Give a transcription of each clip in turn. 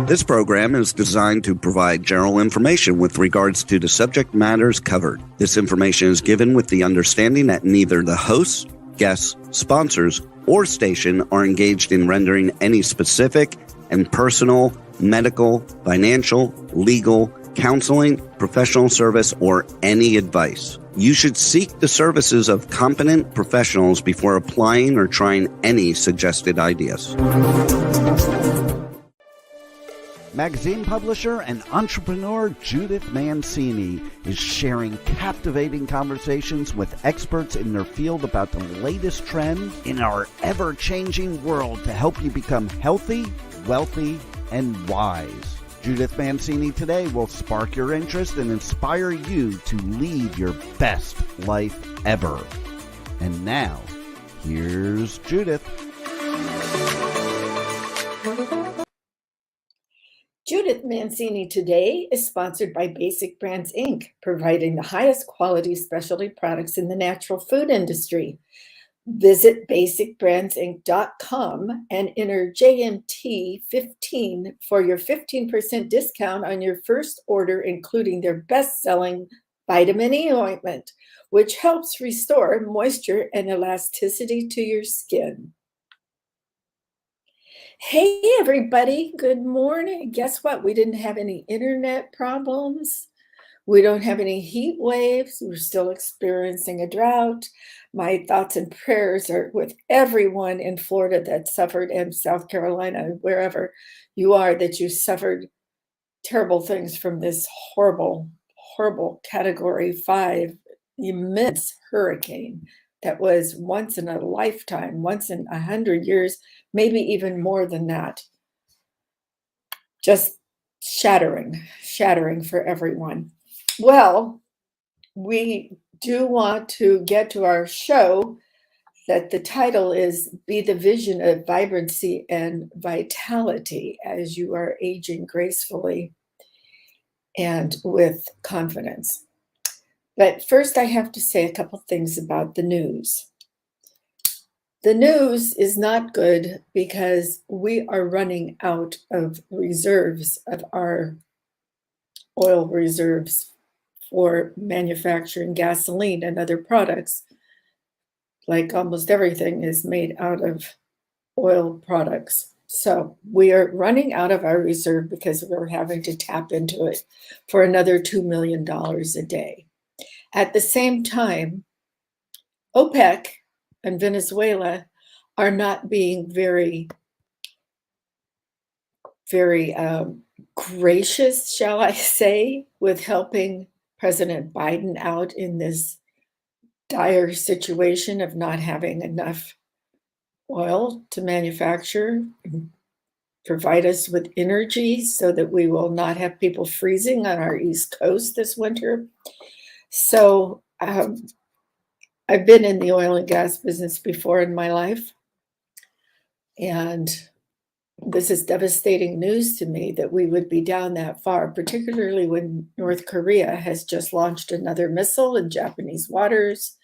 This program is designed to provide general information with regards to the subject matters covered. This information is given with the understanding that neither the hosts, guests, sponsors, or station are engaged in rendering any specific and personal, medical, financial, legal, counseling, professional service, or any advice. You should seek the services of competent professionals before applying or trying any suggested ideas. Magazine publisher and entrepreneur Judith Mancini is sharing captivating conversations with experts in their field about the latest trends in our ever-changing world to help you become healthy, wealthy, and wise. Judith Mancini Today will spark your interest and inspire you to lead your best life ever. And now, here's Judith. Judith Mancini Today is sponsored by Basic Brands, Inc., providing the highest quality specialty products in the natural food industry. Visit basicbrandsinc.com and enter JMT15 for your 15% discount on your first order, including their best-selling Vitamin E ointment, which helps restore moisture and elasticity to your skin. Hey, everybody. Good morning. Guess what? We didn't have any internet problems. We don't have any heat waves. We're still experiencing a drought. My thoughts and prayers are with everyone in Florida that suffered, and South Carolina, wherever you are, that you suffered terrible things from this horrible, horrible Category 5 immense hurricane that was once in a lifetime, once in 100 years, maybe even more than that. Just shattering for everyone. Well, we do want to get to our show that the title is Be the Vision of Vibrancy and Vitality as You Are Aging Gracefully and with Confidence. But first, I have to say a couple things about the news. The news is not good because we are running out of reserves of our oil reserves for manufacturing gasoline and other products. Like almost everything is made out of oil products. So we are running out of our reserve because we're having to tap into it for another $2 million a day. At the same time, OPEC and Venezuela are not being very gracious, shall I say, with helping President Biden out in this dire situation of not having enough oil to manufacture and provide us with energy so that we will not have people freezing on our East Coast this winter. So I've been in the oil and gas business before in my life, and this is devastating news to me that we would be down that far, particularly when North Korea has just launched another missile in Japanese waters,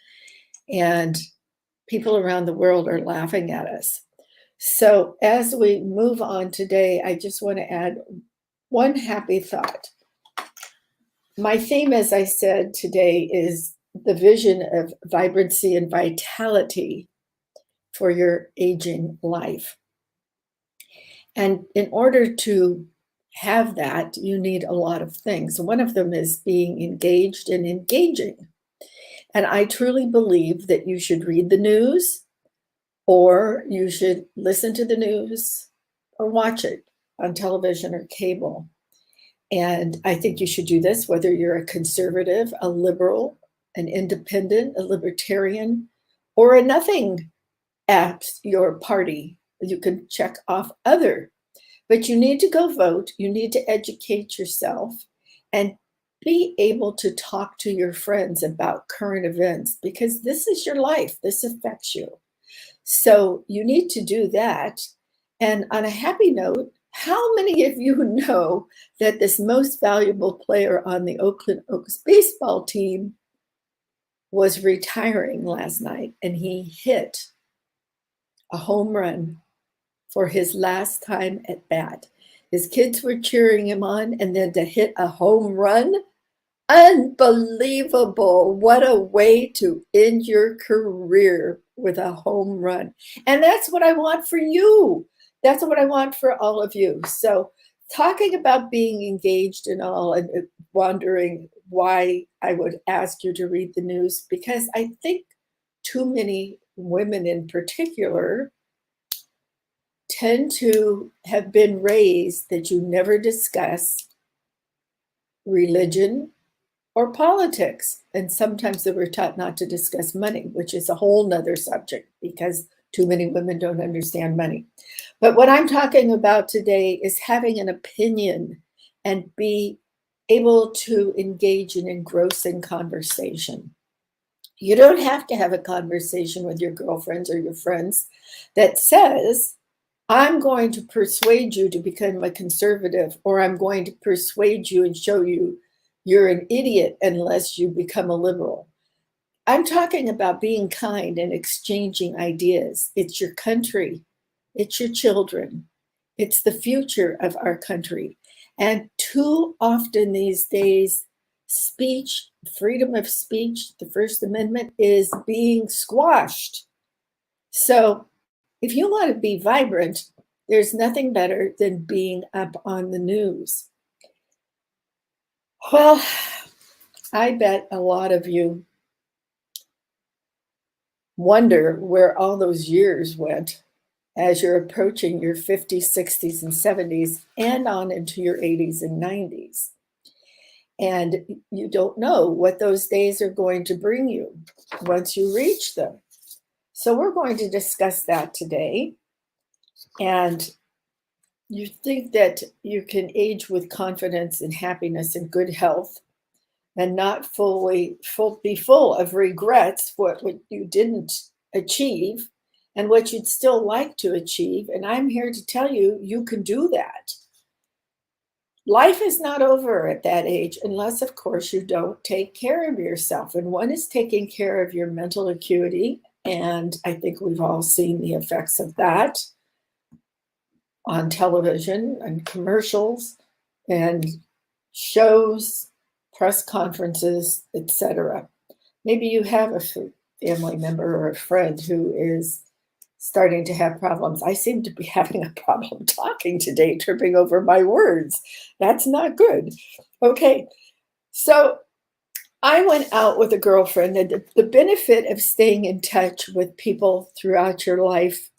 and people around the world are laughing at us. So as we move on today, I just want to add one happy thought. My theme, as I said today, is the vision of vibrancy and vitality for your aging life. And in order to have that, you need a lot of things. One of them is being engaged and engaging. And I truly believe that you should read the news, or you should listen to the news, or watch it on television or cable. And I think you should do this whether you're a conservative, a liberal, an independent, a libertarian, or a nothing at your party. You can check off other, but you need to go vote. You need to educate yourself and be able to talk to your friends about current events, because this is your life. This affects you. So you need to do that. And on a happy note, how many of you know that this most valuable player on the Oakland Oaks baseball team was retiring last night, and he hit a home run for his last time at bat? His kids were cheering him on, and then to hit a home run. Unbelievable. What a way to end your career with a home run. And that's what I want for you. That's what I want for all of you. So, talking about being engaged and all, and wondering why I would ask you to read the news, because I think too many women in particular tend to have been raised that you never discuss religion or politics. And sometimes they were taught not to discuss money, which is a whole nother subject because too many women don't understand money. But what I'm talking about today is having an opinion and be able to engage in engrossing conversation. You don't have to have a conversation with your girlfriends or your friends that says, I'm going to persuade you to become a conservative, or I'm going to persuade you and show you you're an idiot unless you become a liberal. I'm talking about being kind and exchanging ideas. It's your country, it's your children, it's the future of our country. And too often these days, speech, freedom of speech, the First Amendment is being squashed. So if you want to be vibrant, there's nothing better than being up on the news. Well, I bet a lot of you wonder where all those years went as you're approaching your 50s, 60s, and 70s, and on into your 80s and 90s. And you don't know what those days are going to bring you once you reach them. So we're going to discuss that today. And you think that you can age with confidence and happiness and good health and not be full of regrets for what you didn't achieve and what you'd still like to achieve. And I'm here to tell you, you can do that. Life is not over at that age unless, of course, you don't take care of yourself. And one is taking care of your mental acuity. And I think we've all seen the effects of that on television and commercials and shows, press conferences, etc. Maybe you have a family member or a friend who is starting to have problems. I seem to be having a problem talking today, tripping over my words. That's not good. Okay, so I went out with a girlfriend, and the benefit of staying in touch with people throughout your life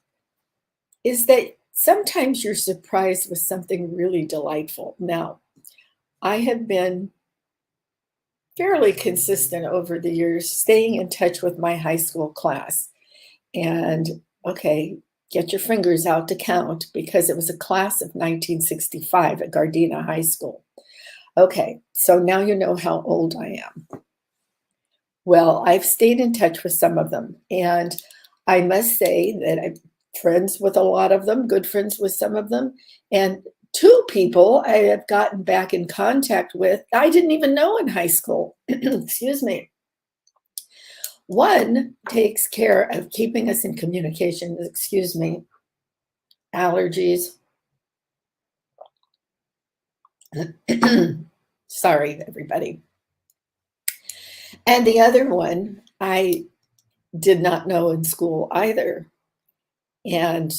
is that sometimes you're surprised with something really delightful. Now, I have been fairly consistent over the years, staying in touch with my high school class. And okay, get your fingers out to count because it was a class of 1965 at Gardena High School. Okay, so now you know how old I am. Well, I've stayed in touch with some of them, and I must say that I'm friends with a lot of them, good friends with some of them, and two people I have gotten back in contact with I didn't even know in high school. Excuse me. One takes care of keeping us in communication. Excuse me. Allergies. Sorry, everybody. And the other one I did not know in school either. And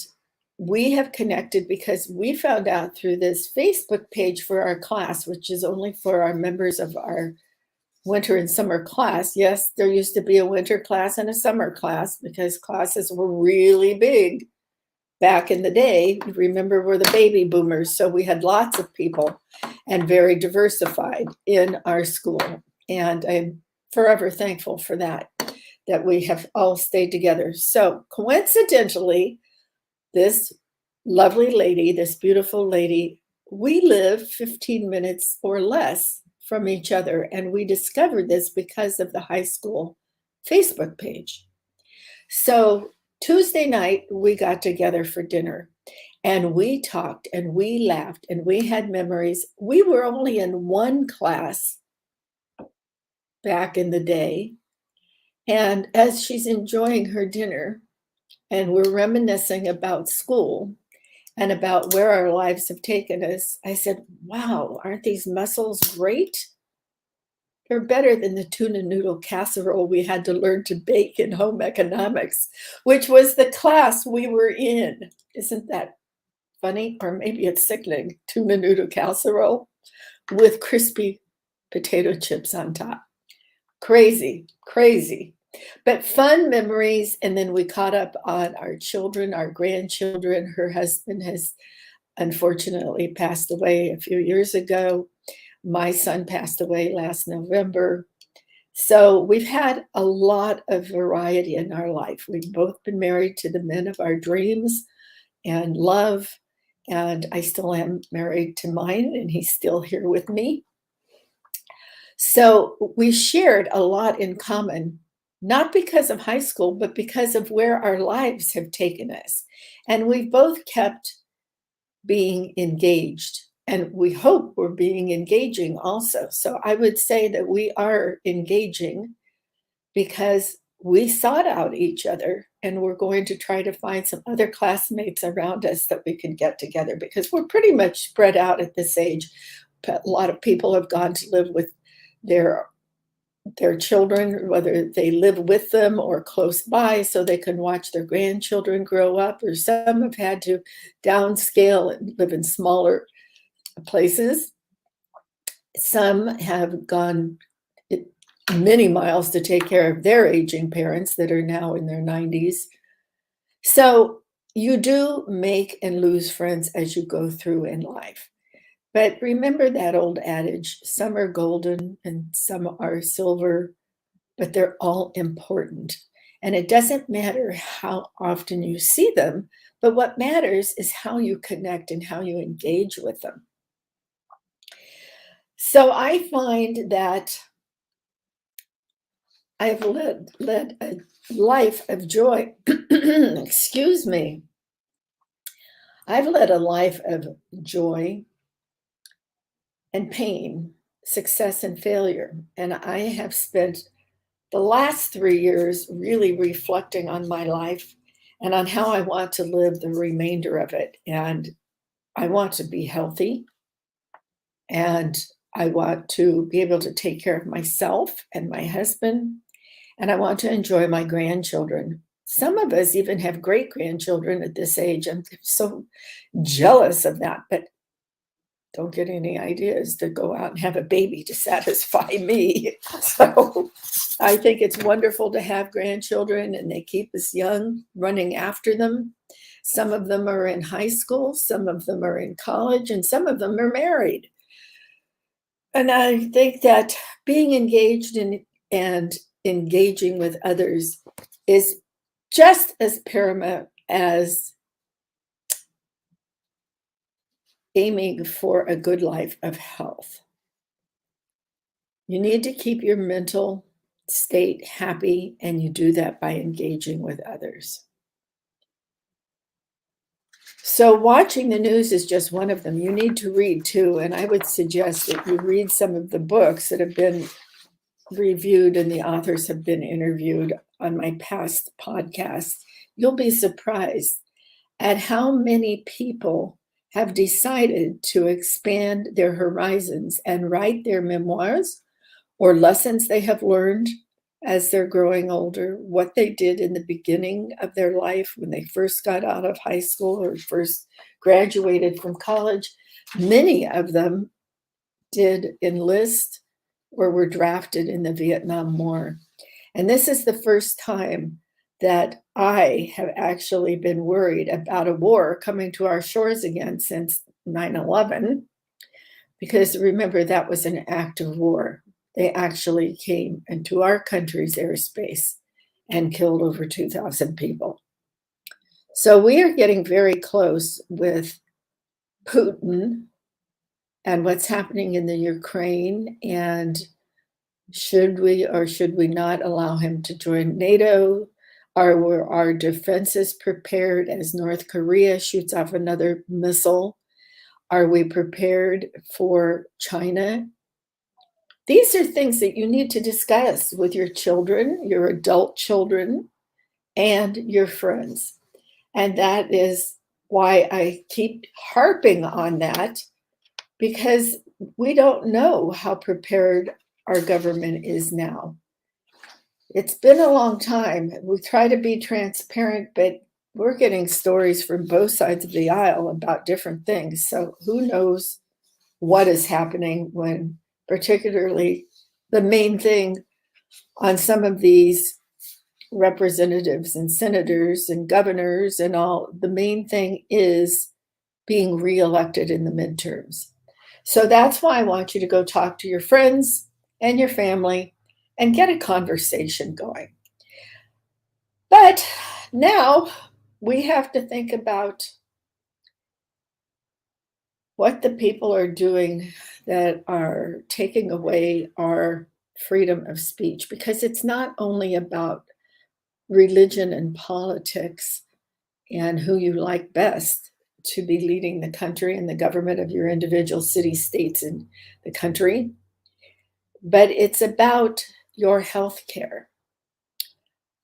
we have connected because we found out through this Facebook page for our class, which is only for our members of our winter and summer class. Yes, there used to be a winter class and a summer class because classes were really big back in the day. Remember, we're the baby boomers, so we had lots of people and very diversified in our school. And I'm forever thankful for that we have all stayed together. So coincidentally, this lovely lady, this beautiful lady, we live 15 minutes or less from each other. And we discovered this because of the high school Facebook page. So Tuesday night, we got together for dinner and we talked and we laughed and we had memories. We were only in one class back in the day. And as she's enjoying her dinner and we're reminiscing about school, and about where our lives have taken us, I said, wow, aren't these mussels great? They're better than the tuna noodle casserole we had to learn to bake in home economics, which was the class we were in. Isn't that funny? Or maybe it's sickening. Tuna noodle casserole with crispy potato chips on top. Crazy, crazy. But fun memories. And then we caught up on our children, our grandchildren. Her husband has unfortunately passed away a few years ago. My son passed away last November. So we've had a lot of variety in our life. We've both been married to the men of our dreams and love. And I still am married to mine, and he's still here with me. So we shared a lot in common, not because of high school, but because of where our lives have taken us. And we've both kept being engaged, and we hope we're being engaging also. So I would say that we are engaging because we sought out each other, and we're going to try to find some other classmates around us that we can get together, because we're pretty much spread out at this age. A lot of people have gone to live with their children, whether they live with them or close by, so they can watch their grandchildren grow up, or some have had to downscale and live in smaller places. Some have gone many miles to take care of their aging parents that are now in their 90s. So you do make and lose friends as you go through in life. But remember that old adage, some are golden and some are silver, but they're all important. And it doesn't matter how often you see them, but what matters is how you connect and how you engage with them. So I find that I've led a life of joy. Excuse me. I've led a life of joy and pain, success and failure. And I have spent the last 3 years really reflecting on my life and on how I want to live the remainder of it. And I want to be healthy, and I want to be able to take care of myself and my husband, and I want to enjoy my grandchildren. Some of us even have great grandchildren at this age. I'm so jealous of that, but don't get any ideas to go out and have a baby to satisfy me. So I think it's wonderful to have grandchildren, and they keep us young, running after them. Some of them are in high school, some of them are in college, and some of them are married. And I think that being engaged in and engaging with others is just as paramount as aiming for a good life of health. You need to keep your mental state happy, and you do that by engaging with others. So watching the news is just one of them. You need to read too, and I would suggest that you read some of the books that have been reviewed and the authors have been interviewed on my past podcasts. You'll be surprised at how many people have decided to expand their horizons and write their memoirs or lessons they have learned as they're growing older, what they did in the beginning of their life when they first got out of high school or first graduated from college. Many of them did enlist or were drafted in the Vietnam War. And this is the first time that I have actually been worried about a war coming to our shores again since 9/11, because remember, that was an act of war. They actually came into our country's airspace and killed over 2,000 people. So we are getting very close with Putin and what's happening in the Ukraine, and should we or should we not allow him to join NATO? Are our defenses prepared as North Korea shoots off another missile? Are we prepared for China? These are things that you need to discuss with your children, your adult children, and your friends. And that is why I keep harping on that, because we don't know how prepared our government is now. It's been a long time. We try to be transparent, but we're getting stories from both sides of the aisle about different things. So who knows what is happening when, particularly, the main thing on some of these representatives and senators and governors and all, the main thing is being reelected in the midterms. So that's why I want you to go talk to your friends and your family and get a conversation going. But now we have to think about what the people are doing that are taking away our freedom of speech, because it's not only about religion and politics and who you like best to be leading the country and the government of your individual cities, states, and the country, but it's about your health care.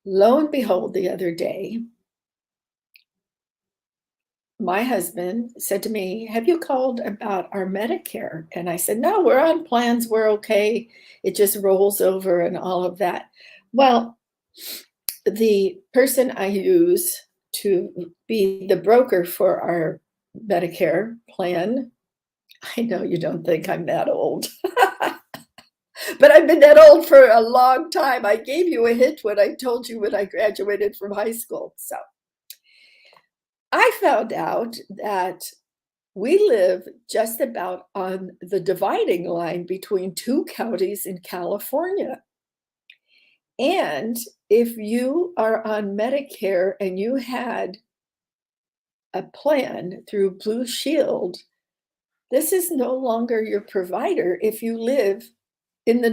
Lo and behold, the other day, my husband said to me, "Have you called about our Medicare?" And I said, "No, we're on plans. We're okay. It just rolls over and all of that." Well, the person I use to be the broker for our Medicare plan, I know you don't think I'm that old, but I've been that old for a long time. I gave you a hint when I told you when I graduated from high school. So I found out that we live just about on the dividing line between two counties in California. And if you are on Medicare and you had a plan through Blue Shield, this is no longer your provider if you live in the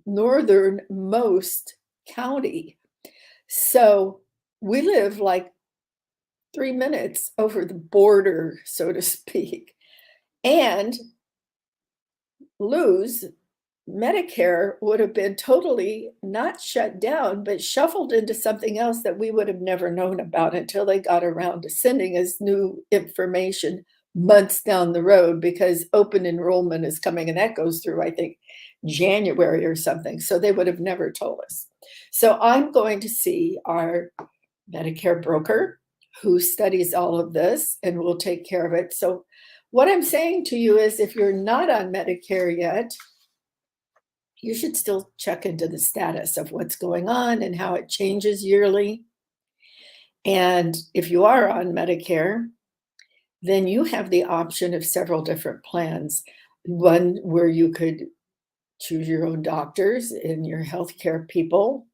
northernmost county. So we live like 3 minutes over the border, so to speak, and lose Medicare would have been totally not shut down, but shuffled into something else that we would have never known about until they got around to sending us new information months down the road, because open enrollment is coming, and that goes through, I think, January or something. So they would have never told us. So I'm going to see our Medicare broker who studies all of this and will take care of it. So what I'm saying to you is, if you're not on Medicare yet, you should still check into the status of what's going on and how it changes yearly. And if you are on Medicare, then you have the option of several different plans. One where you could choose your own doctors and your healthcare people,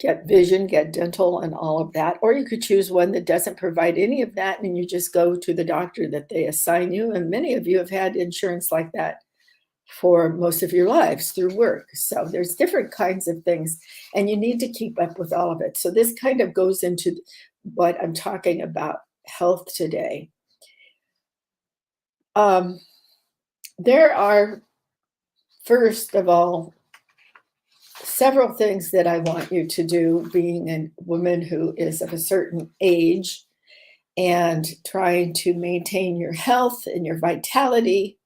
get vision, get dental, and all of that. Or you could choose one that doesn't provide any of that, and you just go to the doctor that they assign you. And many of you have had insurance like that for most of your lives through work. So there's different kinds of things, and you need to keep up with all of it. So this kind of goes into what I'm talking about, health today. There are, first of all, several things that I want you to do, being a woman who is of a certain age and trying to maintain your health and your vitality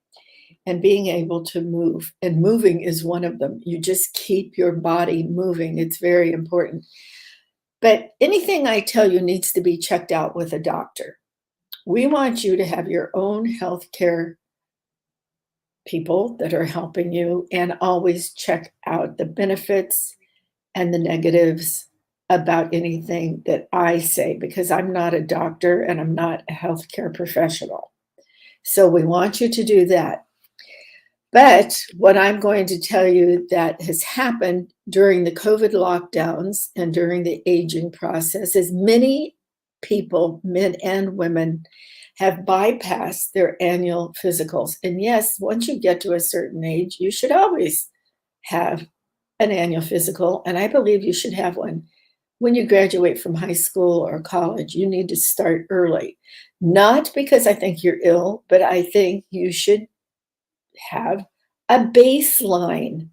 and being able to move. And moving is one of them. You just keep your body moving. It's very important. But anything I tell you needs to be checked out with a doctor. We want you to have your own healthcare people that are helping you, and always check out the benefits and the negatives about anything that I say, because I'm not a doctor and I'm not a healthcare professional. So we want you to do that. But what I'm going to tell you that has happened during the COVID lockdowns and during the aging process is many people, men and women, have bypassed their annual physicals. And yes, once you get to a certain age, you should always have an annual physical. And I believe you should have one when you graduate from high school or college. You need to start early. Not because I think you're ill, but I think you should have a baseline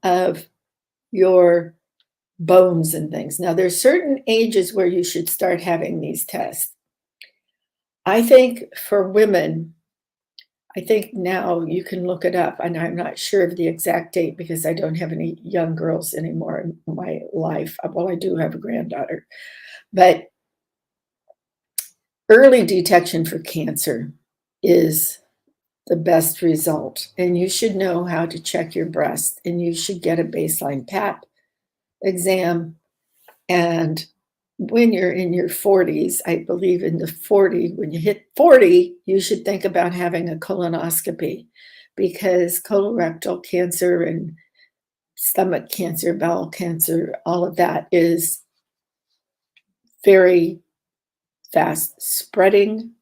of your bones and things. Now, there's certain ages where you should start having these tests. I think for women, I think now you can look it up, and I'm not sure of the exact date because I don't have any young girls anymore in my life. Well, I do have a granddaughter, but early detection for cancer is the best result. And you should know how to check your breast, and you should get a baseline pap exam. And when you're in your 40s, I believe in the 40, when you hit 40, you should think about having a colonoscopy, because colorectal cancer and stomach cancer, bowel cancer, all of that is very fast spreading,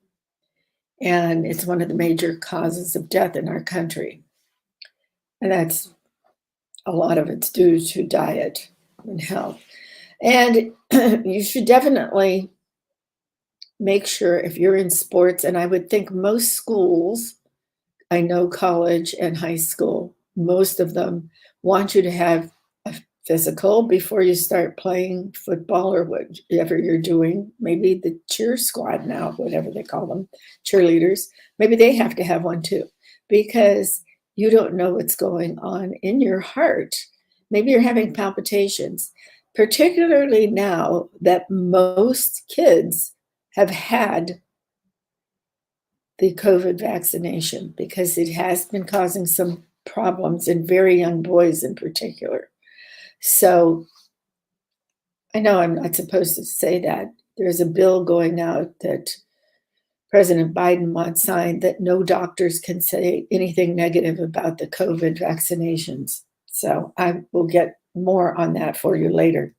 and it's one of the major causes of death in our country. And that's a lot of it's due to diet and health. And you should definitely make sure if you're in sports, and I would think most schools, I know college and high school, most of them want you to have a physical before you start playing football or whatever you're doing. Maybe the cheer squad now, whatever they call them, cheerleaders, maybe they have to have one too, because you don't know what's going on in your heart. Maybe you're having palpitations, particularly now that most kids have had the COVID vaccination, because it has been causing some problems in very young boys in particular. So I know I'm not supposed to say that. There's a bill going out that President Biden wants signed that no doctors can say anything negative about the COVID vaccinations. So I will get more on that for you later.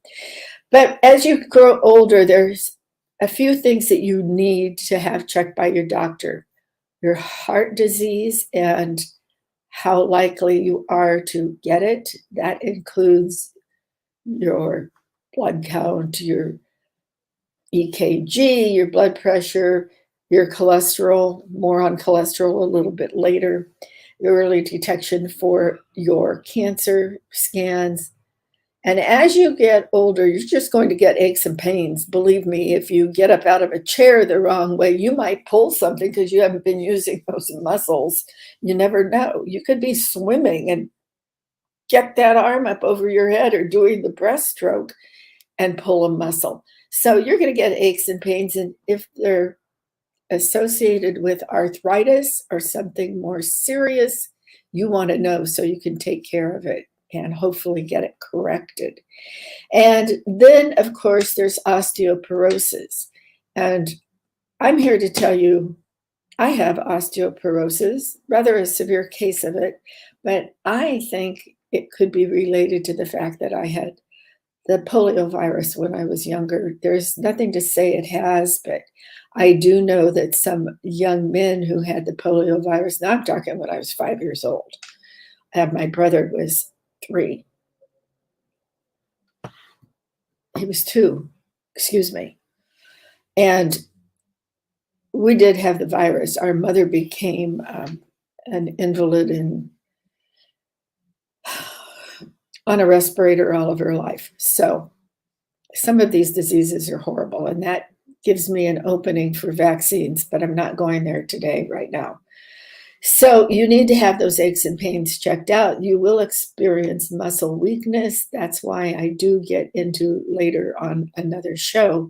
But as you grow older, there's a few things that you need to have checked by your doctor. Your heart disease and how likely you are to get it. That includes your blood count, your EKG, your blood pressure, your cholesterol, more on cholesterol a little bit later, your early detection for your cancer scans. And as you get older, you're just going to get aches and pains. Believe me, if you get up out of a chair the wrong way, you might pull something because you haven't been using those muscles. You never know. You could be swimming and get that arm up over your head, or doing the breaststroke and pull a muscle. So you're going to get aches and pains. And if they're associated with arthritis or something more serious, you want to know so you can take care of it and hopefully get it corrected. And then, of course, there's osteoporosis. And I'm here to tell you, I have osteoporosis, rather a severe case of it, but I think it could be related to the fact that I had the polio virus when I was younger. There's nothing to say it has, but I do know that some young men who had the polio virus, now I'm talking when I was 5 years old, and my brother was 3. He was 2, excuse me. And we did have the virus. Our mother became an invalid and on a respirator all of her life. So some of these diseases are horrible, and that gives me an opening for vaccines, but I'm not going there today, right now. So you need to have those aches and pains checked out. You will experience muscle weakness. That's why I do get into later on another show,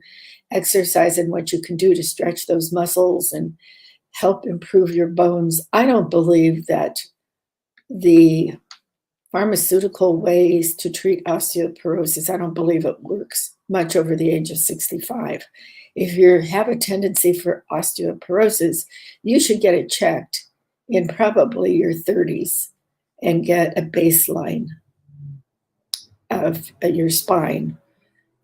exercise and what you can do to stretch those muscles and help improve your bones. I don't believe that the pharmaceutical ways to treat osteoporosis, I don't believe it works much over the age of 65. If you have a tendency for osteoporosis, you should get it checked in probably your 30s and get a baseline of your spine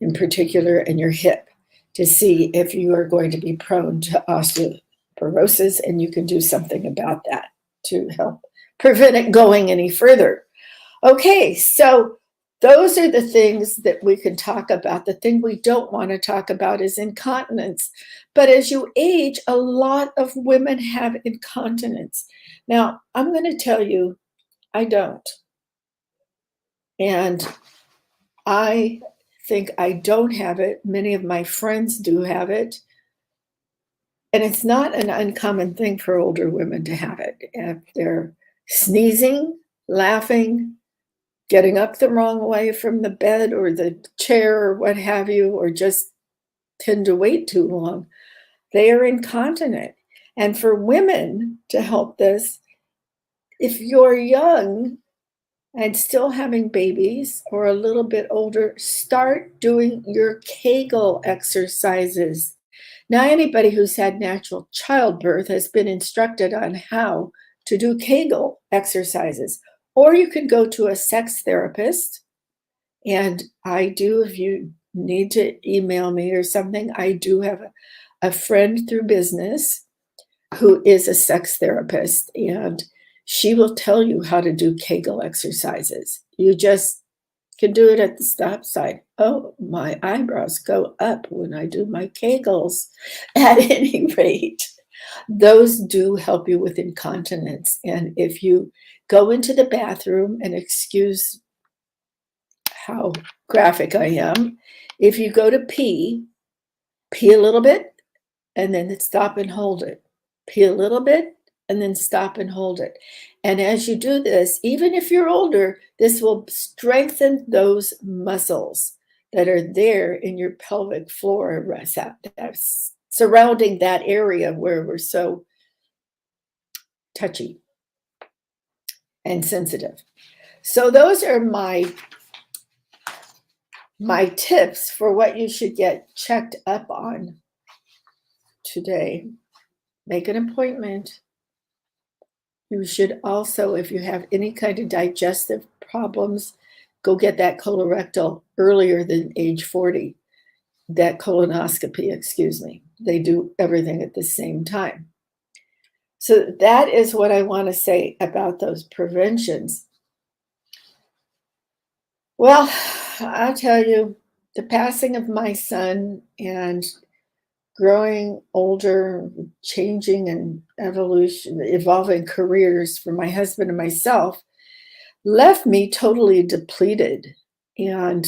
in particular and your hip to see if you are going to be prone to osteoporosis, and you can do something about that to help prevent it going any further. Okay, so those are the things that we can talk about. The thing we don't want to talk about is incontinence. But as you age, a lot of women have incontinence. Now, I'm going to tell you, I don't. And I think I don't have it. Many of my friends do have it. And it's not an uncommon thing for older women to have it. If they're sneezing, laughing, getting up the wrong way from the bed or the chair or what have you, or just tend to wait too long, they are incontinent. And for women to help this, if you're young and still having babies or a little bit older, start doing your Kegel exercises. Now, anybody who's had natural childbirth has been instructed on how to do Kegel exercises. Or you can go to a sex therapist. And I do, if you need to email me or something, I do have a friend through business who is a sex therapist, and she will tell you how to do Kegel exercises. You just can do it at the stop sign. Oh, my eyebrows go up when I do my Kegels. At any rate, those do help you with incontinence. And if you go into the bathroom, and excuse how graphic I am, if you go to pee a little bit and then stop and hold it. Pee a little bit and then stop and hold it. And as you do this, even if you're older, this will strengthen those muscles that are there in your pelvic floor, surrounding that area where we're so touchy and sensitive. So those are my tips for what you should get checked up on today. Make an appointment. You should also, if you have any kind of digestive problems, go get that colorectal earlier than age 40. That colonoscopy, excuse me. They do everything at the same time. So that is what I want to say about those preventions. Well, I'll tell you, the passing of my son and growing older, changing and evolving careers for my husband and myself left me totally depleted. And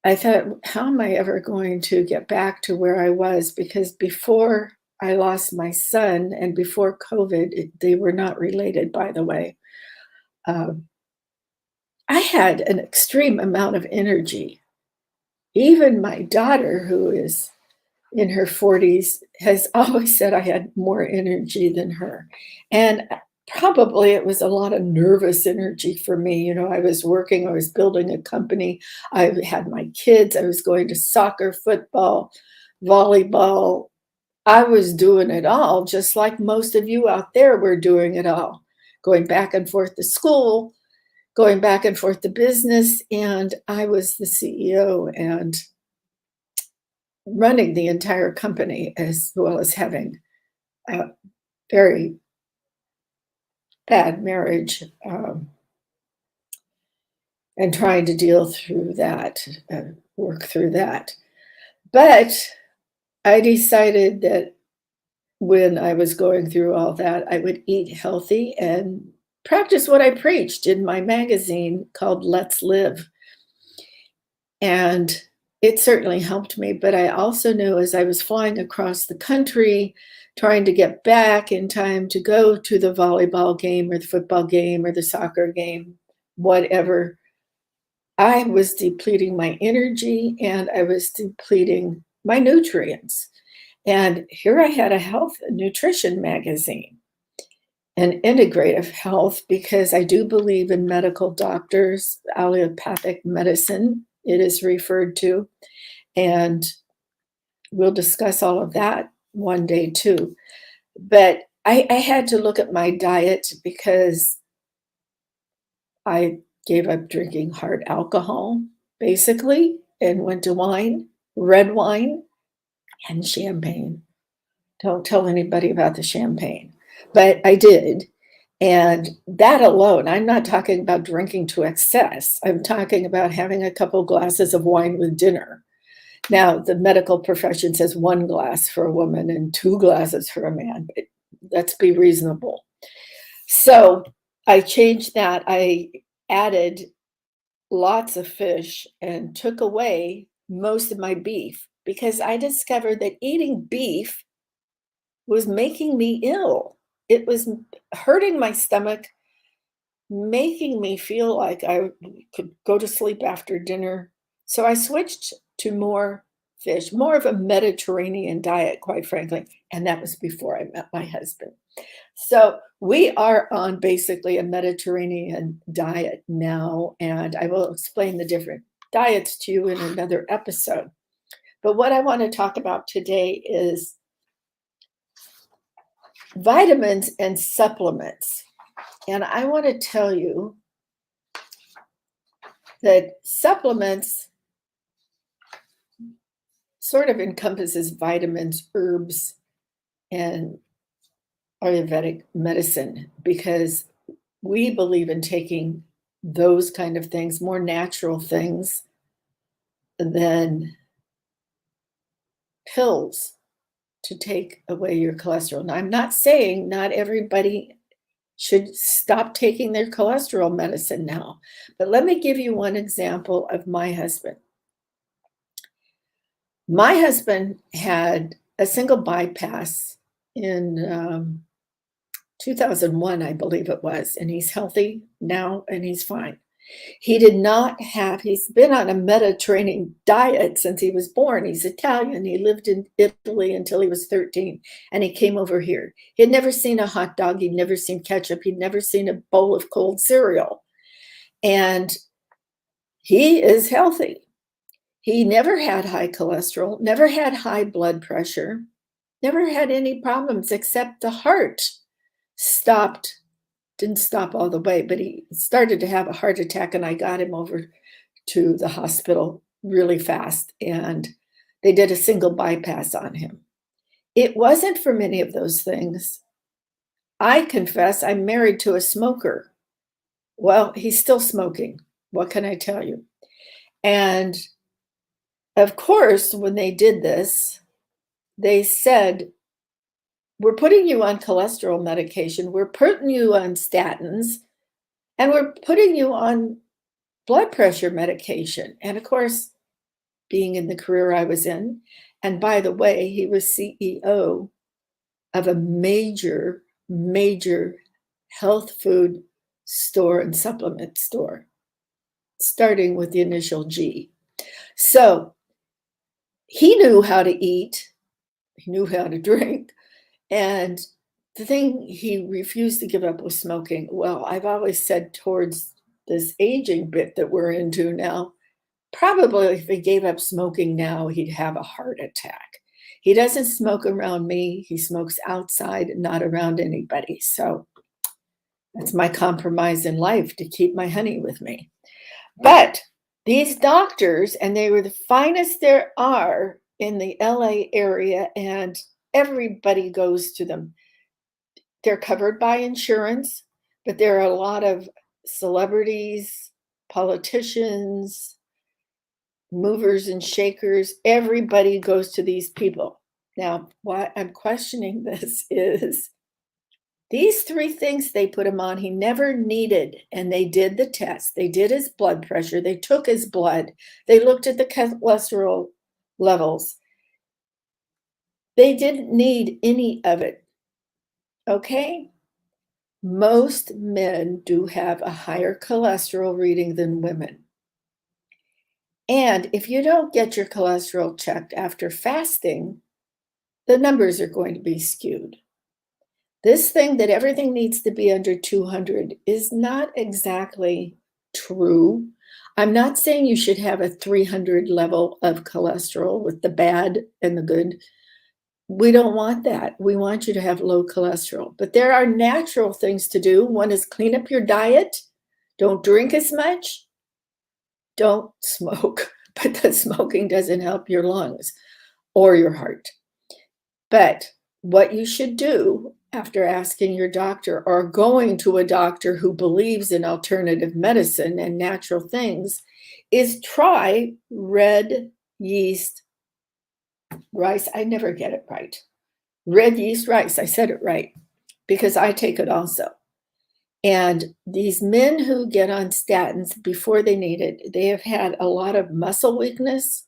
I thought, how am I ever going to get back to where I was? Because before I lost my son and before COVID, they were not related, by the way. I had an extreme amount of energy. Even my daughter, who is in her 40s, has always said I had more energy than her. And probably it was a lot of nervous energy for me. You know, I was working, I was building a company, I had my kids, I was going to soccer, football, volleyball. I was doing it all, just like most of you out there were doing it all, going back and forth to school, going back and forth to business. And I was the CEO and running the entire company, as well as having a very bad marriage and trying to deal through that, work through that. But I decided that when I was going through all that, I would eat healthy and practice what I preached in my magazine called Let's Live. And it certainly helped me, but I also knew as I was flying across the country, trying to get back in time to go to the volleyball game or the football game or the soccer game, whatever, I was depleting my energy and I was depleting my nutrients. And here I had a health and nutrition magazine, an integrative health, because I do believe in medical doctors, allopathic medicine, it is referred to. And we'll discuss all of that one day too. But I had to look at my diet because I gave up drinking hard alcohol, basically, and went to wine, red wine, and champagne. Don't tell anybody about the champagne, but I did. And that alone, I'm not talking about drinking to excess. I'm talking about having a couple glasses of wine with dinner. Now, the medical profession says 1 glass for a woman and 2 glasses for a man, but let's be reasonable. So I changed that. I added lots of fish and took away most of my beef because I discovered that eating beef was making me ill. It was hurting my stomach, making me feel like I could go to sleep after dinner. So I switched to more fish, more of a Mediterranean diet, quite frankly. And that was before I met my husband. So we are on basically a Mediterranean diet now, and I will explain the different diets to you in another episode. But what I want to talk about today is vitamins and supplements. And I want to tell you that supplements sort of encompasses vitamins, herbs, and Ayurvedic medicine because we believe in taking those kind of things, more natural things than pills to take away your cholesterol. Now, I'm not saying not everybody should stop taking their cholesterol medicine now, but let me give you one example of my husband. My husband had a single bypass in 2001, I believe it was, and he's healthy now and he's fine. He did not have, he's been on a Mediterranean diet since he was born. He's Italian. He lived in Italy until he was 13 and he came over here. He had never seen a hot dog. He'd never seen ketchup. He'd never seen a bowl of cold cereal. And he is healthy. He never had high cholesterol, never had high blood pressure, never had any problems except the heart didn't stop all the way, but he started to have a heart attack and I got him over to the hospital really fast and they did a single bypass on him. It wasn't for many of those things. I confess I'm married to a smoker. Well, he's still smoking. What can I tell you? And of course, when they did this, they said, we're putting you on cholesterol medication, we're putting you on statins, and we're putting you on blood pressure medication. And of course, being in the career I was in, and by the way, he was CEO of a major health food store and supplement store, starting with the initial G. So he knew how to eat, he knew how to drink, and the thing he refused to give up was smoking. Well, I've always said towards this aging bit that we're into now, probably if he gave up smoking now, he'd have a heart attack. He doesn't smoke around me. He smokes outside, not around anybody. So that's my compromise in life, to keep my honey with me. But these doctors, and they were the finest there are in the LA area, and everybody goes to them. They're covered by insurance, but there are a lot of celebrities, politicians, movers and shakers. Everybody goes to these people. Now, why I'm questioning this is these three things they put him on, he never needed. And they did the test. They did his blood pressure. They took his blood. They looked at the cholesterol levels. They didn't need any of it. Okay? Most men do have a higher cholesterol reading than women. And if you don't get your cholesterol checked after fasting, the numbers are going to be skewed. This thing that everything needs to be under 200 is not exactly true. I'm not saying you should have a 300 level of cholesterol with the bad and the good. We don't want that. We want you to have low cholesterol. But there are natural things to do. One is clean up your diet. Don't drink as much. Don't smoke. But the smoking doesn't help your lungs or your heart. But what you should do after asking your doctor or going to a doctor who believes in alternative medicine and natural things is try red yeast rice. I never get it right. Red yeast rice. I said it right because I take it also. And these men who get on statins before they need it, they have had a lot of muscle weakness.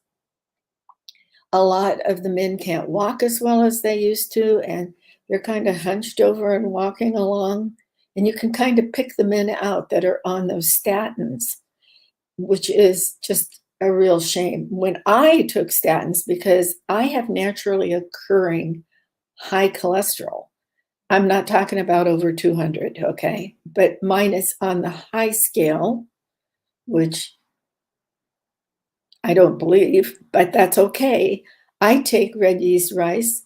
A lot of the men can't walk as well as they used to, and they're kind of hunched over and walking along. And you can kind of pick the men out that are on those statins, which is just a real shame. When I took statins, because I have naturally occurring high cholesterol, I'm not talking about over 200, okay? But mine is on the high scale, which I don't believe, but that's okay. I take red yeast rice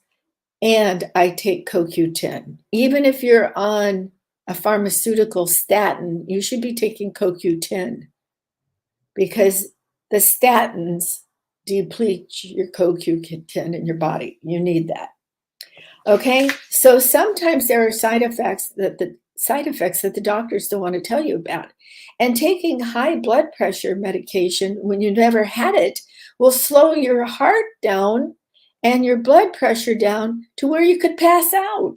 and I take CoQ10. Even if you're on a pharmaceutical statin, you should be taking CoQ10 because the statins deplete your CoQ10 in your body. You need that. Okay, so sometimes there are side effects that the doctors don't want to tell you about. And taking high blood pressure medication when you never had it will slow your heart down and your blood pressure down to where you could pass out.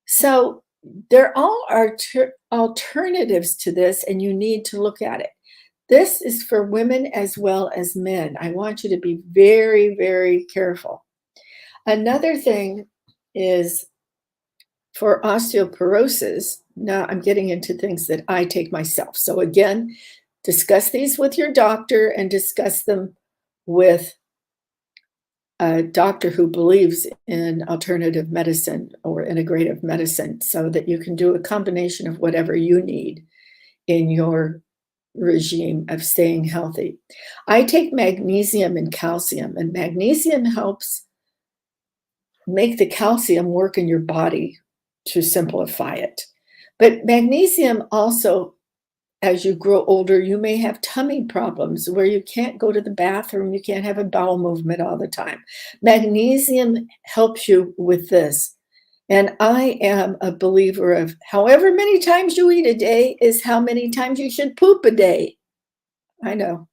So there all are alternatives to this, and you need to look at it. This is for women as well as men. I want you to be very, very careful. Another thing is for osteoporosis. Now I'm getting into things that I take myself. So again, discuss these with your doctor and discuss them with a doctor who believes in alternative medicine or integrative medicine so that you can do a combination of whatever you need in your regime of staying healthy. I take magnesium and calcium, and magnesium helps make the calcium work in your body to simplify it. But magnesium also, as you grow older, you may have tummy problems where you can't go to the bathroom, you can't have a bowel movement all the time. Magnesium helps you with this. And I am a believer of however many times you eat a day is how many times you should poop a day. I know,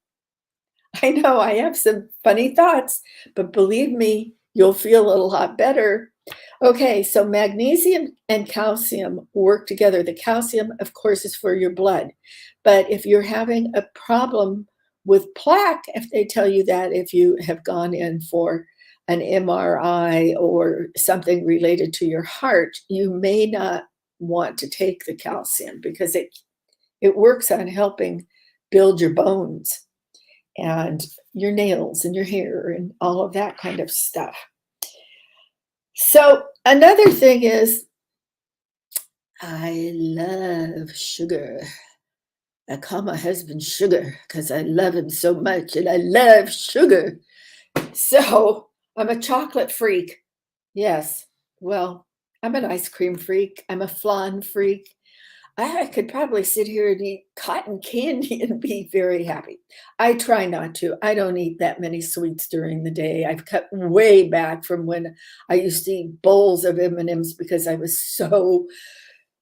I have some funny thoughts, but believe me, you'll feel a lot better. Okay, so magnesium and calcium work together. The calcium, of course, is for your blood. But if you're having a problem with plaque, if they tell you that, if you have gone in for an MRI or something related to your heart, you may not want to take the calcium because it works on helping build your bones and your nails and your hair and all of that kind of stuff. So another thing is, I love sugar. I call my husband Sugar because I love him so much and I love sugar. So I'm a chocolate freak. Yes. Well, I'm an ice cream freak. I'm a flan freak. I could probably sit here and eat cotton candy and be very happy. I try not to. I don't eat that many sweets during the day. I've cut way back from when I used to eat bowls of M&Ms because I was so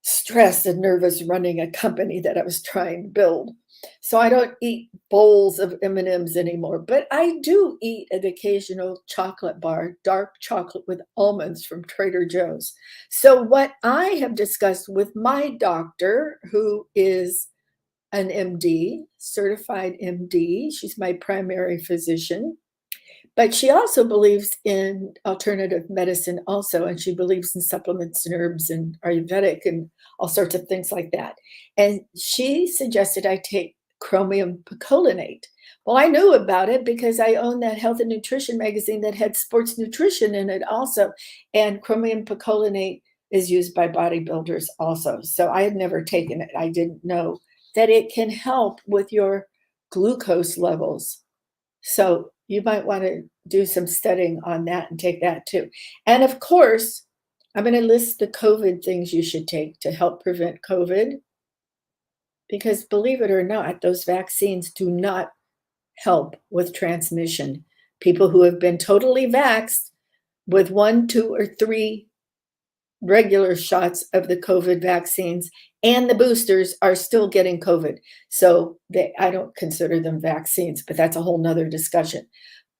stressed and nervous running a company that I was trying to build. So I don't eat bowls of M&Ms anymore, but I do eat an occasional chocolate bar, dark chocolate with almonds from Trader Joe's. So what I have discussed with my doctor, who is an MD, certified MD, she's my primary physician, but she also believes in alternative medicine also, and she believes in supplements and herbs and Ayurvedic and all sorts of things like that. And she suggested I take chromium picolinate. Well, I knew about it because I own that health and nutrition magazine that had sports nutrition in it also. And chromium picolinate is used by bodybuilders also. So I had never taken it. I didn't know that it can help with your glucose levels. So you might want to do some studying on that and take that too. And of course, I'm going to list the COVID things you should take to help prevent COVID. Because believe it or not, those vaccines do not help with transmission. People who have been totally vaxxed with 1, 2, or 3 regular shots of the COVID vaccines and the boosters are still getting COVID. So I don't consider them vaccines, but that's a whole nother discussion.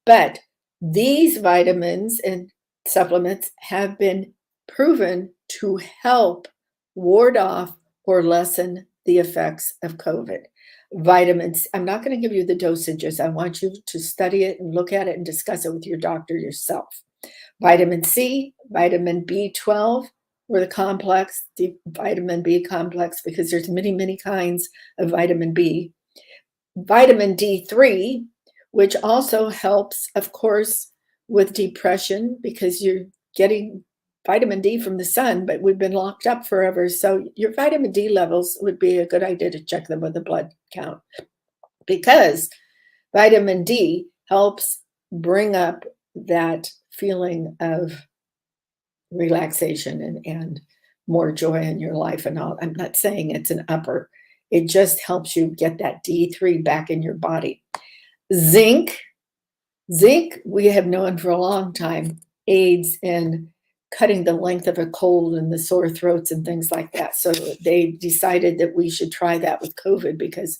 But these vitamins and supplements have been proven to help ward off or lessen the effects of COVID. Vitamins, I'm not going to give you the dosages. I want you to study it and look at it and discuss it with your doctor yourself. Vitamin C, vitamin B12, or the complex, the vitamin B complex, because there's many, many kinds of vitamin B. Vitamin D3, which also helps, of course, with depression because you're getting vitamin D from the sun, but we've been locked up forever. So your vitamin D levels would be a good idea to check them with a blood count, because vitamin D helps bring up that feeling of relaxation and more joy in your life and all. I'm not saying it's an upper. It just helps you get that D3 back in your body. Zinc, we have known for a long time, aids in cutting the length of a cold and the sore throats and things like that. So they decided that we should try that with COVID, because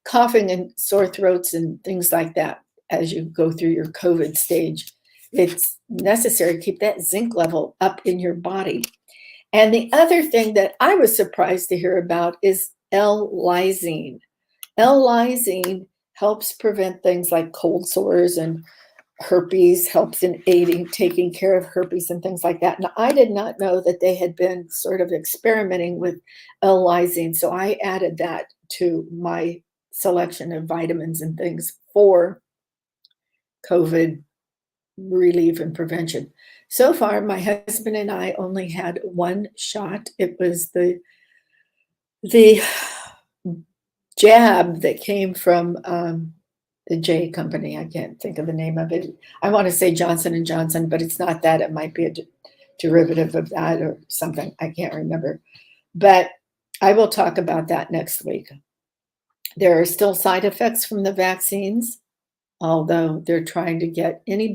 coughing and sore throats and things like that, as you go through your COVID stage, it's necessary to keep that zinc level up in your body. And the other thing that I was surprised to hear about is L-lysine. L-lysine helps prevent things like cold sores and herpes, helps in aiding, taking care of herpes and things like that. And I did not know that they had been sort of experimenting with L-lysine. So I added that to my selection of vitamins and things for COVID relief and prevention. So far, my husband and I only had one shot. It was the jab that came from the J company. I can't think of the name of it. I want to say Johnson & Johnson, but it's not that. It might be a derivative of that or something. I can't remember. But I will talk about that next week. There are still side effects from the vaccines, although they're trying to get any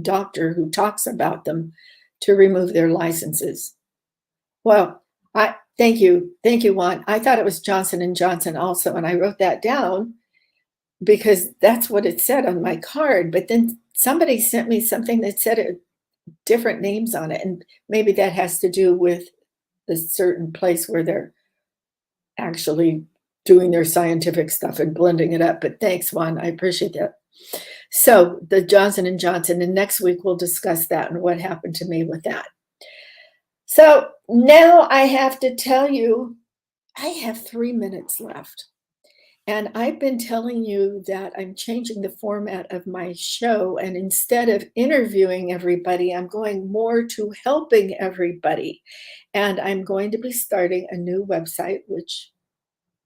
doctor who talks about them to remove their licenses. Well, thank you, Juan. I thought it was Johnson & Johnson also, and I wrote that down because that's what it said on my card. But then somebody sent me something that said different names on it, and maybe that has to do with the certain place where they're actually doing their scientific stuff and blending it up. But thanks, Juan. I appreciate that. So the Johnson & Johnson, and next week we'll discuss that and what happened to me with that. So now I have to tell you, I have 3 minutes left. And I've been telling you that I'm changing the format of my show. And instead of interviewing everybody, I'm going more to helping everybody. And I'm going to be starting a new website, which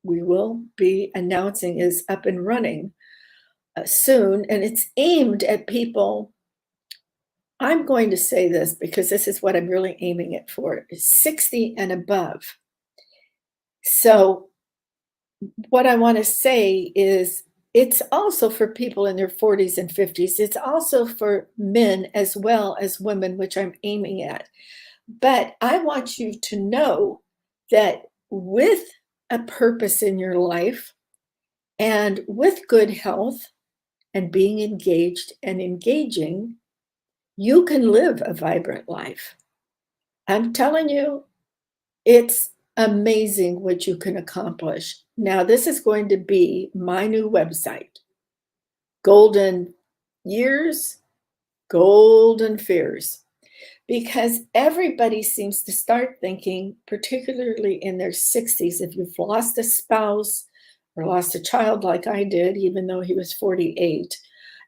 we will be announcing is up and running soon. And it's aimed at people. I'm going to say this because this is what I'm really aiming it for, is 60 and above. So what I want to say is it's also for people in their 40s and 50s. It's also for men as well as women, which I'm aiming at. But I want you to know that with a purpose in your life and with good health and being engaged and engaging, you can live a vibrant life. I'm telling you, it's amazing what you can accomplish. Now, this is going to be my new website, Golden Years, Golden Fears, because everybody seems to start thinking, particularly in their 60s, if you've lost a spouse or lost a child like I did, even though he was 48,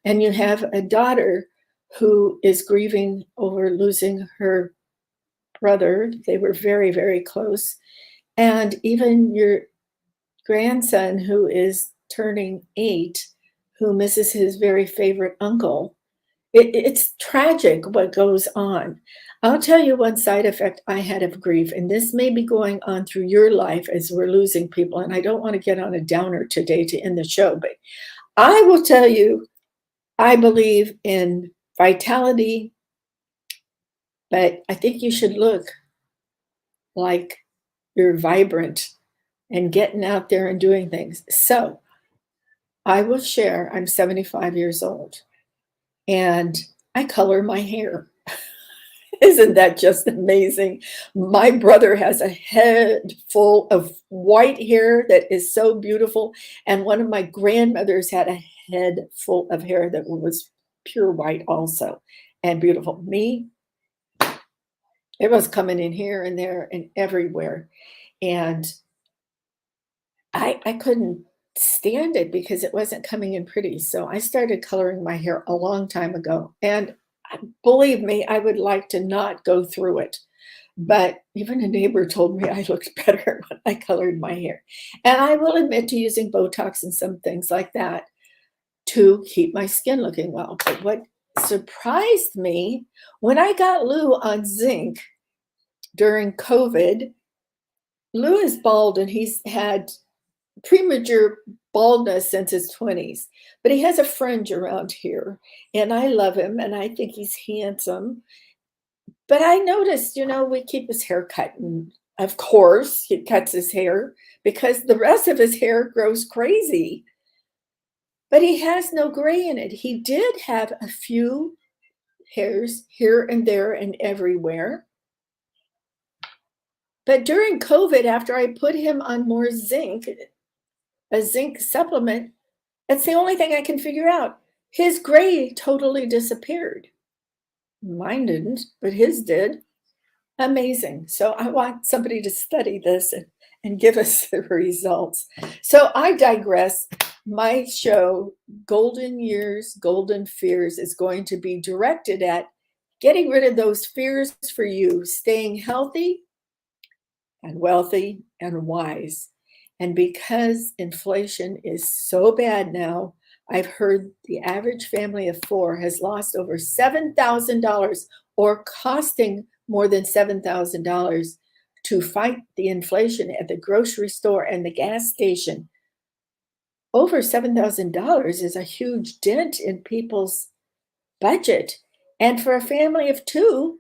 and you have a daughter who is grieving over losing her brother. They were very, very close. And even your grandson, who is turning 8, who misses his very favorite uncle. It's tragic what goes on. I'll tell you one side effect I had of grief, and this may be going on through your life as we're losing people. And I don't want to get on a downer today to end the show, but I will tell you, I believe in vitality, but I think you should look like you're vibrant and getting out there and doing things. So I will share, I'm 75 years old and I color my hair. Isn't that just amazing? My brother has a head full of white hair that is so beautiful. And one of my grandmothers had a head full of hair that was pure white also and beautiful. Me, it was coming in here and there and everywhere. And I couldn't stand it because it wasn't coming in pretty. So I started coloring my hair a long time ago. And believe me, I would like to not go through it. But even a neighbor told me I looked better when I colored my hair. And I will admit to using Botox and some things like that to keep my skin looking well. But what surprised me when I got Lou on zinc during COVID, Lou is bald and he's had premature baldness since his 20s, but he has a fringe around here. And I love him and I think he's handsome. But I noticed, we keep his hair cut. And of course, he cuts his hair because the rest of his hair grows crazy. But he has no gray in it. He did have a few hairs here and there and everywhere. But during COVID, after I put him on more zinc, a zinc supplement, that's the only thing I can figure out. His gray totally disappeared. Mine didn't, but his did. Amazing. So I want somebody to study this and give us the results. So I digress. My show, Golden Years, Golden Fears, is going to be directed at getting rid of those fears for you, staying healthy and wealthy and wise. And because inflation is so bad now, I've heard the average family of 4 has lost over $7,000 or costing more than $7,000 to fight the inflation at the grocery store and the gas station. Over $7,000 is a huge dent in people's budget. And for a family of 2,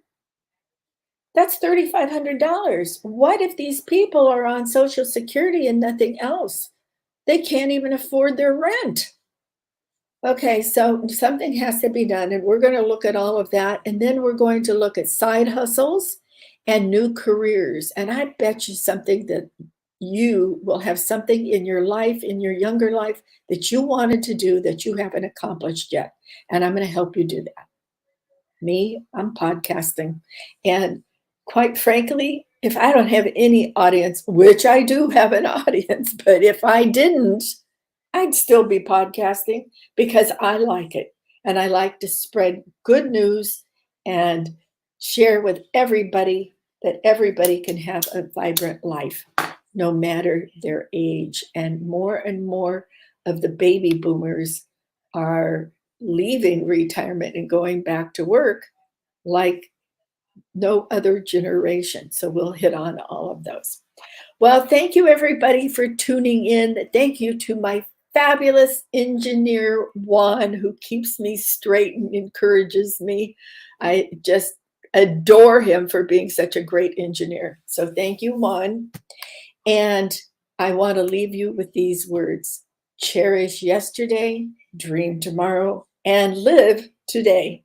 that's $3,500. What if these people are on Social Security and nothing else? They can't even afford their rent. Okay, so something has to be done, and we're going to look at all of that. And then we're going to look at side hustles and new careers. And I bet you something that you will have something in your life, in your younger life, that you wanted to do that you haven't accomplished yet. And I'm going to help you do that. Me, I'm podcasting. And quite frankly, if I don't have any audience, which I do have an audience, but if I didn't, I'd still be podcasting because I like it. And I like to spread good news and share with everybody that everybody can have a vibrant life, no matter their age. And more of the baby boomers are leaving retirement and going back to work like no other generation. So we'll hit on all of those. Well, thank you everybody for tuning in. Thank you to my fabulous engineer, Juan, who keeps me straight and encourages me. I just adore him for being such a great engineer. So thank you, Juan. And I want to leave you with these words: cherish yesterday, dream tomorrow, and live today.